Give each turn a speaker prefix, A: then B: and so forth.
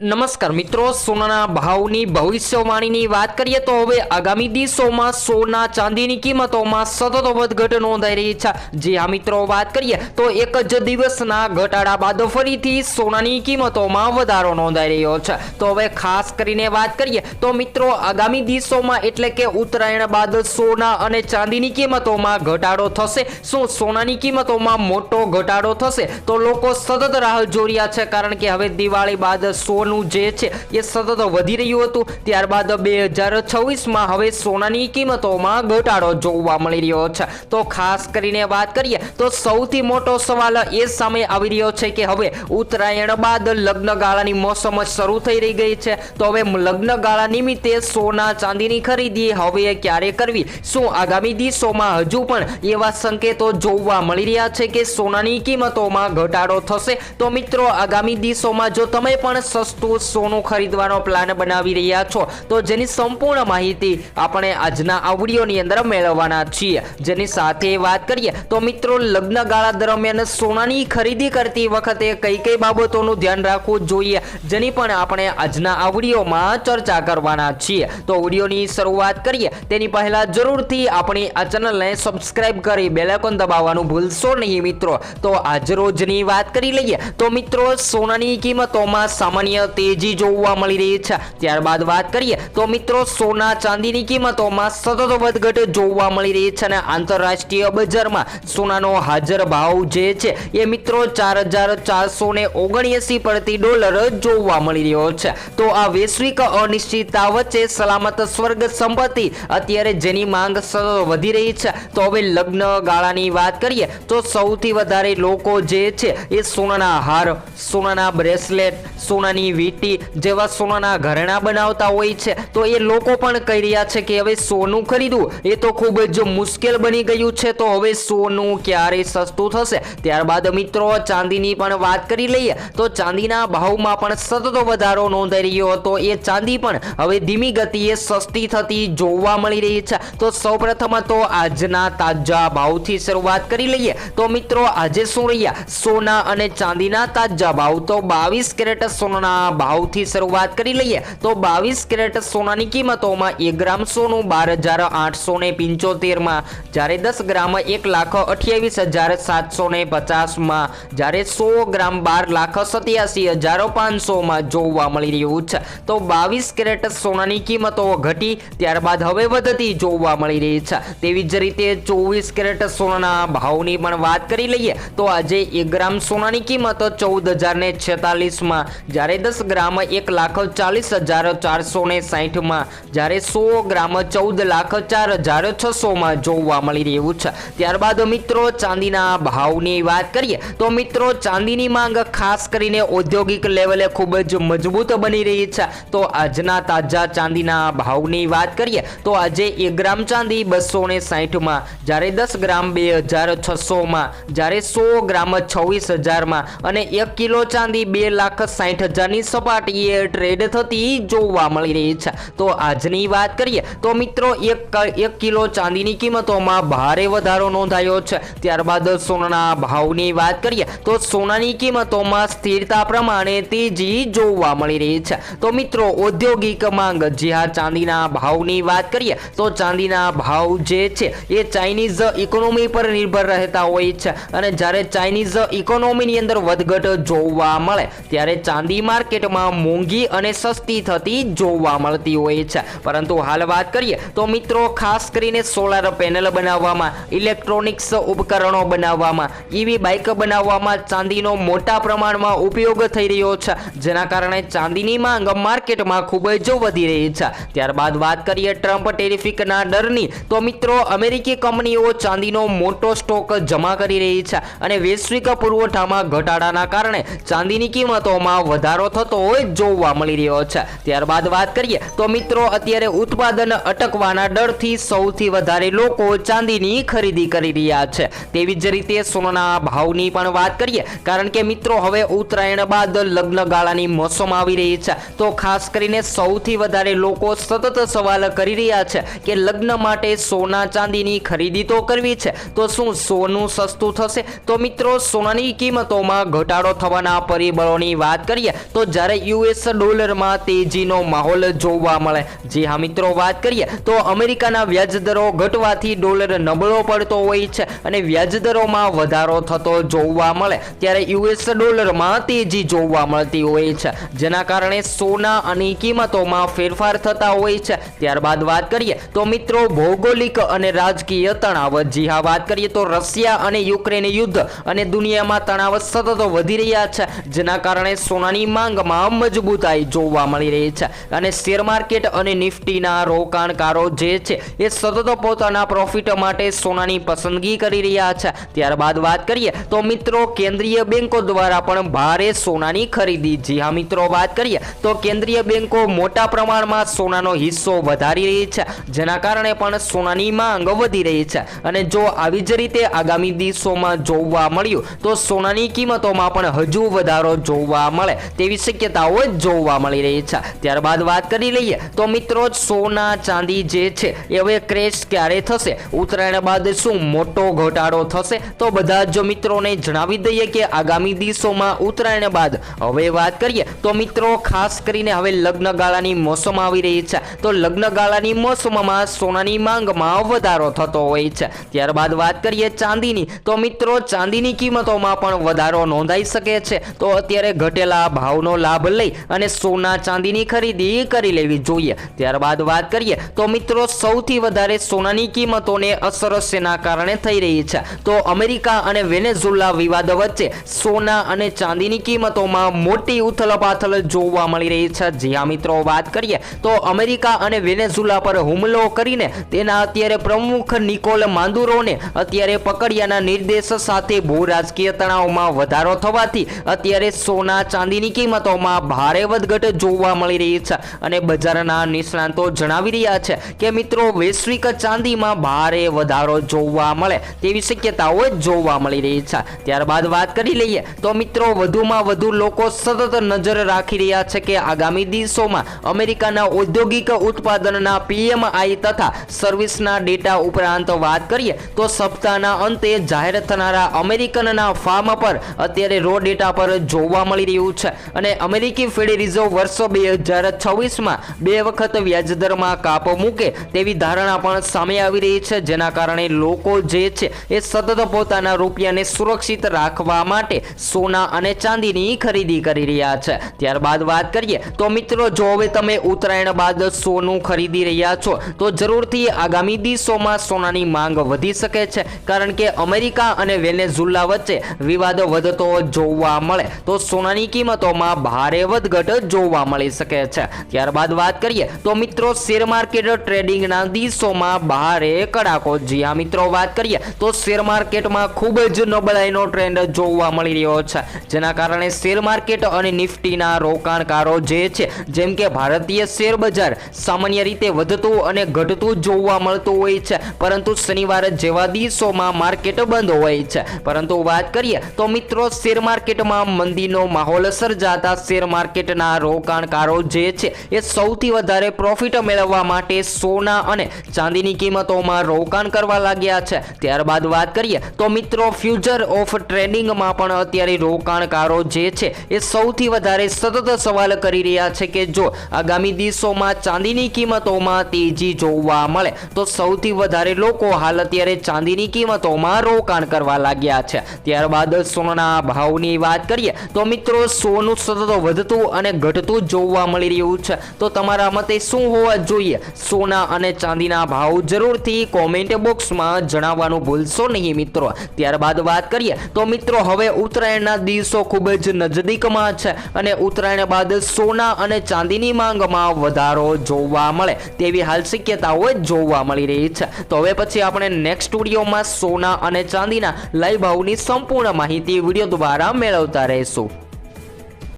A: નમસ્કાર મિત્રો, સોનાના ભાવની ભવિષ્યવાણીની વાત કરીએ તો હવે આગામી દિવસોમાં સોના ચાંદીની કિંમતોમાં સતત વધઘટ નોંધાઈ રહી છે। જી હા મિત્રો, વાત કરીએ તો એક જ દિવસના ઘટાડા બાદ ફરીથી સોનાની કિંમતોમાં વધારો નોંધાઈ રહ્યો છે। તો હવે ખાસ કરીને વાત કરીએ તો મિત્રો આગામી દિવસોમાં એટલે કે ઉત્તરાયણ બાદ સોના અને ચાંદીની કિંમતોમાં ઘટાડો થશે। શું સોનાની કિંમતોમાં મોટો ઘટાડો થશે? તો લોકો સતત રાહ જોઈ રહ્યા છે, કારણ કે હવે દિવાળી બાદ સોનું જે છે એ સતત વધી રહ્યું હતું, ત્યારબાદ 2026માં હવે સોનાની કિંમતોમાં ઘટાડો જોવા મળી રહ્યો છે। તો ખાસ કરીને વાત કરીએ તો સૌથી મોટો સવાલ એ સામે આવી રહ્યો છે કે હવે ઉત્તરાયણ બાદ લગ્ન ગાળાની મોસમ શરૂ થઈ રહી ગઈ છે। તો હવે લગ્ન ગાળા નિમિત્તે સોના ચાંદીની ખરીદી હવે ક્યારે કરવી? શું આગામી દિવસોમાં હજુ પણ એવા સંકેતો જોવા મળી રહ્યા છે કે સોનાની કિંમતોમાં ઘટાડો થશે? તો મિત્રો આગામી દિવસોમાં જો તમે પણ સસ્તું સોનું ખરીદવાનો પ્લાન બનાવી રહ્યા છો તો જેની સંપૂર્ણ માહિતી આપણે આજના આ વિડીયોની અંદર મેળવવાના છીએ। જેની સાથે વાત કરીએ તો મિત્રો લગ્ન ગાળા દરમિયાન સોનાની ખરીદી કરતી વખતે કઈ કઈ બાબતોનું ધ્યાન રાખવું જોઈએ, જેની પણ આપણે આજના આ વિડીયોમાં ચર્ચા કરવાના છીએ। તો વિડીયોની શરૂઆત કરીએ તેની પહેલા જરૂરથી આપણી આ ચેનલને સબસ્ક્રાઇબ કરી બેલ આઇકોન દબાવવાનું ભૂલશો નહીં મિત્રો। તો આજ રોજની વાત કરી લઈએ તો મિત્રો સોનાની કિંમતોમાં સામાન્ય તેજી જોવા મળી રહી છે। ત્યારબાદ વાત કરીએ તો મિત્રો સોના ચાંદીની કિંમતોમાં સતત વધઘટ જોવા મળી રહી છે અને આંતરરાષ્ટ્રીય બજારમાં સોનાનો હાજર ભાવ જે છે એ મિત્રો 4479 પ્રતિ ડોલર જોવા મળી રહ્યો છે। તો આ વૈશ્વિક અનિશ્ચિતતા વચ્ચે સલામત સ્વર્ગ સંપત્તિ અત્યારે જેની માંગ સતત વધી રહી છે। તો હવે લગ્ન ગાળાની વાત કરીએ તો સૌથી વધારે લોકો જે છે એ સોનાના હાર, સોનાના બ્રેસલેટ, સોનાની વીંટી જેવા સોનાના ઘરેણા બનાવતા હોય છે। તો એ લોકો પણ કહી રહ્યા છે કે હવે સોનું ખરીદવું એ તો ખૂબ જ મુશ્કેલ બની ગયું છે। તો હવે સોનું ક્યારે સસ્તું થશે? ત્યારબાદ મિત્રો ચાંદીની પણ વાત કરી લઈએ તો ચાંદીના ભાવમાં પણ સતત વધારો નોંધાઈ રહ્યો હતો, એ ચાંદી પણ હવે ધીમી ગતિએ સસ્તી થતી જોવા મળી રહી છે। તો સૌપ્રથમ તો આજના તાજા ભાવથી શરૂઆત કરી લઈએ તો મિત્રો આજે શું રહ્યા સોના અને ચાંદીના તાજા ભાવ? તો 22 કેરેટ સોનાના ભાવથી શરૂઆત કરી લઈએ તો 22 કેરેટ સોનાની કિંમતોમાં 1 ગ્રામ સોનું 12,875 માં, જ્યારે 10 ગ્રામ 1,28,750 માં, જ્યારે 100 ગ્રામ 12,87,500 માં જોવા મળી રહ્યું છે। તો 22 કેરેટ સોનાની કિંમતો ઘટી ત્યારબાદ હવે વધતી જોવા મળી રહી છે। તેવી જ રીતે 24 કેરેટ સોનાના ભાવની પણ વાત કરી લઈએ તો આજે 1 ગ્રામ સોનાની કિંમત 14,046 માં, જ્યારે 10 ગ્રામ 1,40,460 માં, જ્યારે 100 ગ્રામ 14,04,600 માં જોવા મળી રહ્યું છે। ત્યારબાદ મિત્રો ચાંદીના ભાવની વાત કરીએ તો મિત્રો ચાંદીની માંગ ખાસ કરીને ઔદ્યોગિક લેવલે ખૂબ જ મજબૂત બની રહી છે। તો આજના તાજા ચાંદીના ભાવની વાત કરીએ તો આજે 1 ગ્રામ ચાંદી 260 માં, જ્યારે 10 ગ્રામ 2,600 માં, જ્યારે 100 ગ્રામ 26,000 માં અને 1 કિલો ચાંદી 2,60,000 ની સપાટીએ ટ્રેડ થતી જોવા મળી રહી છે। તો આજની વાત કરીએ તો મિત્રો 1 કિલો ચાંદીની કિંમતોમાં ભારે વધારો નોંધાયો છે। ત્યારબાદ સોનાના ભાવની વાત કરીએ તો સોનાની કિંમતોમાં સ્થિરતા પ્રમાણે તેજી જોવા મળી રહી છે। તો મિત્રો ઔદ્યોગિક માંગ, જે આ ચાંદીના ભાવની વાત કરીએ તો ચાંદીના ભાવ જે છે એ ચાઇનીઝ ઇકોનોમી પર નિર્ભર રહેતા હોય છે અને જ્યારે ચાઇનીઝ ઇકોનોમીની અંદર વધઘટ જોવા મળે ત્યારે ચાંદી માર્કેટમાં મોંઘી અને સસ્તી થતી જોવા મળતી હોય છે। પરંતુ હાલ વાત કરીએ તો મિત્રો ખાસ કરીને સોલાર પેનલ બનાવવામાં, ઇલેક્ટ્રોનિક્સ ઉપકરણો બનાવવામાં, ઈવી બાઇક બનાવવામાં ચાંદીનો મોટા પ્રમાણમાં ઉપયોગ થઈ રહ્યો છે, જેના કારણે ચાંદીની માંગ માર્કેટમાં ખૂબ જ વધી રહી છે। ત્યારબાદ વાત કરીએ ટ્રમ્પ ટેરિફિકના ડરની તો મિત્રો અમેરિકી કંપનીઓ ચાંદીનો મોટો સ્ટોક જમા કરી રહી છે અને વૈશ્વિક પુરવઠામાં ઘટાડાના કારણે ચાંદીની કિંમતોમાં વધારો થતો હોય જોવા મળી રહ્યો છે। ત્યારબાદ વાત કરીએ તો મિત્રો અત્યારે ઉત્પાદન અટકવાના ડરથી સૌથી વધારે લોકો ચાંદીની ખરીદી કરી રહ્યા છે। તેવી જ રીતે સોનાના ભાવની પણ વાત કરીએ, કારણ કે મિત્રો હવે ઉત્તરાયણ બાદ લગ્ન ગાળાની મોસમ આવી રહી છે। તો ખાસ કરીને સૌથી વધારે લોકો સતત સવાલ કરી રહ્યા છે કે લગ્ન માટે સોના ચાંદીની ખરીદી તો કરવી છે, તો શું સોનું સસ્તું થશે? તો મિત્રો સોનાની કિંમતોમાં ઘટાડો થવાના પરિબળોની વાત કરીએ તો જ્યારે યુએસ ડોલરમાં તેજીનો માહોલ જોવા મળે. જી હા મિત્રો, વાત કરીએ તો અમેરિકાના વ્યાજદરો ઘટવાથી ડોલર નબળો પડતો હોય છે અને વ્યાજદરોમાં વધારો થતો જોવા મળે ત્યારે યુએસ ડોલરમાં તેજી જોવા મળતી હોય છે, જેના કારણે સોના અને કિંમતોમાં ફેરફાર થતા હોય છે. ત્યારબાદ વાત કરીએ તો મિત્રો ભૌગોલિક અને રાજકીય તણાવ. જી હા, વાત કરીએ તો રશિયા અને યુક્રેન યુદ્ધ અને દુનિયામાં તણાવ સતત વધી રહ્યા છે, જેના કારણે સોનાની માંગમાં મજબૂતાઈ જોવા મળી રહી છે અને શેર માર્કેટ અને નિફ્ટીના રોકાણકારો જે છે એ સતત પોતાના પ્રોફિટ માટે સોનાની પસંદગી કરી રહ્યા છે. ત્યારબાદ વાત કરીએ તો મિત્રો કેન્દ્રીય બેંકો દ્વારા પણ ભારે સોનાની ખરીદી. જી હા મિત્રો, વાત કરીએ તો કેન્દ્રીય બેંકો મોટા પ્રમાણમાં સોનાનો હિસ્સો વધારી રહી છે, જેના કારણે પણ સોનાની માંગ વધી રહી છે અને જો આવી જ રીતે આગામી દિવસોમાં જોવા મળ્યું તો સોનાની કિંમતોમાં પણ હજુ વધારો જોવા મળે તેવી શક્યતાઓ જોવા મળી રહી છે. ત્યારબાદ વાત કરી લઈએ તો મિત્રો સોના ચાંદી જે છે એ હવે ક્રેશ ક્યારે થશે, ઉત્તરાયણ બાદ શું મોટો ઘટાડો થશે? તો બધા જ મિત્રોને જણાવી દઈએ કે આગામી દિવસોમાં ઉત્તરાયણ બાદ હવે વાત કરીએ તો મિત્રો ખાસ કરીને હવે લગ્ન ગાળાની મોસમ આવી રહી છે, તો લગ્ન ગાળાની મોસમમાં સોનાની માંગમાં વધારો થતો હોય છે. ત્યારબાદ વાત કરીએ ચાંદીની તો મિત્રો ચાંદીની કિંમતોમાં પણ વધારો નોંધાઈ શકે છે, તો અત્યારે ઘટેલા ભાવનો લાભ લઈ અને સોના ચાંદીની ખરીદી કરી લેવી જોઈએ. ત્યારબાદ વાત કરીએ તો મિત્રો સૌથી વધારે સોનાની કિંમતોને અસર શેના કારણે થઈ રહી છે, તો અમેરિકા અને વેનેઝુલા વિવાદ વચ્ચે સોના અને ચાંદીની કિંમતોમાં મોટી ઉથલપાથલ જોવા મળી રહી છે. જી હા મિત્રો, વાત કરીએ તો અમેરિકા અને વેનેઝુલા પર હુમલો કરીને તેના અત્યારે પ્રમુખ નિકોલ માદુરોને અત્યારે પકડ્યાના નિર્દેશ સાથે ભૂ રાજકીય તણાવમાં વધારો થવાથી અત્યારે સોના ચાંદીની કિંમતોમાં ભારે વધઘટ જોવા મળી રહી છે અને બજારના નિષ્ણાતો જણાવી રહ્યા છે કે મિત્રો વૈશ્વિક ચાંદીમાં ભારે વધારો જોવા મળે તેવી શક્યતાઓ જોવા મળી રહી છે. ત્યારબાદ વાત કરી લઈએ તો મિત્રો વધુમાં વધુ લોકો સતત નજર રાખી રહ્યા છે કે આગામી દિવસોમાં અમેરિકાના ઔદ્યોગિક ઉત્પાદનના PMI તથા સર્વિસના ડેટા ઉપરાંત વાત કરીએ તો સપ્તાહના અંતે જાહેર થનારા અમેરિકનના ફાર્મ પર અત્યારે રો ડેટા પર જોવા મળી રહ્યું છે અને અમેરિકી ફેડ રિઝર્વ વર્ષ 2026માં 2 વખત વ્યાજદરમાં કાપ મૂકે તેવી ધારણા પણ સામે આવી રહી છે, જેના કારણે લોકો જે છે એ સતત પોતાના રૂપિયાને સુરક્ષિત રાખવા માટે સોના અને ચાંદીની ખરીદી કરી રહ્યા છે. ત્યારબાદ વાત કરીએ તો મિત્રો જો હવે તમે ઉત્તરાયણ બાદ સોનું ખરીદી રહ્યા છો તો જરૂરથી આગામી દિવસોમાં સોનાની માંગ વધી શકે છે, કારણ કે અમેરિકા અને વેનેઝુલા વચ્ચે વિવાદ વધતો જોવા મળે તો સોનાની કિંમતોમાં ભારે વધઘટ જોવા મળી શકે છે. ત્યારબાદ વાત કરીએ તો મિત્રો શેર માર્કેટ ટ્રેડિંગના દિવસોમાં ભારે કડાકો. જી હા મિત્રો, વાત કરીએ તો શેર માર્કેટમાં ખૂબ જ નબળાઈનો ટ્રેન્ડ જોવા મળી રહ્યો છે, જેના કારણે શેર માર્કેટ અને નિફ્ટીના રોકાણકારો જે છે જેમ કે ભારતીય શેર બજાર સામાન્ય રીતે વધતું અને ઘટતું જોવા મળતું હોય છે, પરંતુ શનિવાર જેવા દિવસોમાં માર્કેટ બંધ હોય છે. પરંતુ વાત કરીએ તો મિત્રો શેર માર્કેટમાં મંદીનો માહોલ સર્જાતા શેર માર્કેટના રોકાણકારો જે છે એ સૌથી વધારે પ્રોફિટ મેળવવા માટે સોના અને ચાંદીની કિંમતોમાં રોકાણ કરવા લાગ્યા છે. ત્યારબાદ વાત કરીએ તો મિત્રો ફ્યુચર ઓફ ટ્રેડિંગમાં પણ અત્યારે રોકાણકારો જે છે એ સૌથી વધારે સતત સવાલ કરી રહ્યા છે કે જો આગામી દિવસોમાં ચાંદીની કિંમતોમાં તેજી જોવા મળે તો સૌથી વધારે લોકો હાલ અત્યારે ચાંદીની કિંમતોમાં રોકાણ કરવા લાગ્યા છે. ત્યારબાદ સોનાના ભાવની વાત કરીએ તો મિત્રો સોનું સતત વધતું અને ઘટતું જોવા મળી રહ્યું છે, તો તમારા મતે શું હોવા જોઈએ? સોના અને ચાંદીના ભાવ જરૂરથી કોમેન્ટ બોક્સમાં જણાવવાનું ભૂલશો નહીં મિત્રો. ત્યારબાદ વાત કરીએ તો મિત્રો હવે ઉત્તરાયણના દિવસો ખૂબ જ નજદીકમાં છે અને ઉત્તરાયણ બાદ સોના અને ચાંદીની માંગમાં વધારો જોવા મળે તેવી હાલ શક્યતાઓ જોવા મળી રહી છે. તો હવે પછી આપણે નેક્સ્ટ વિડીયોમાં સોના અને ચાંદીના લાઈવ ભાવની સંપૂર્ણ માહિતી વિડીયો દ્વારા મેળવતા રહીશું.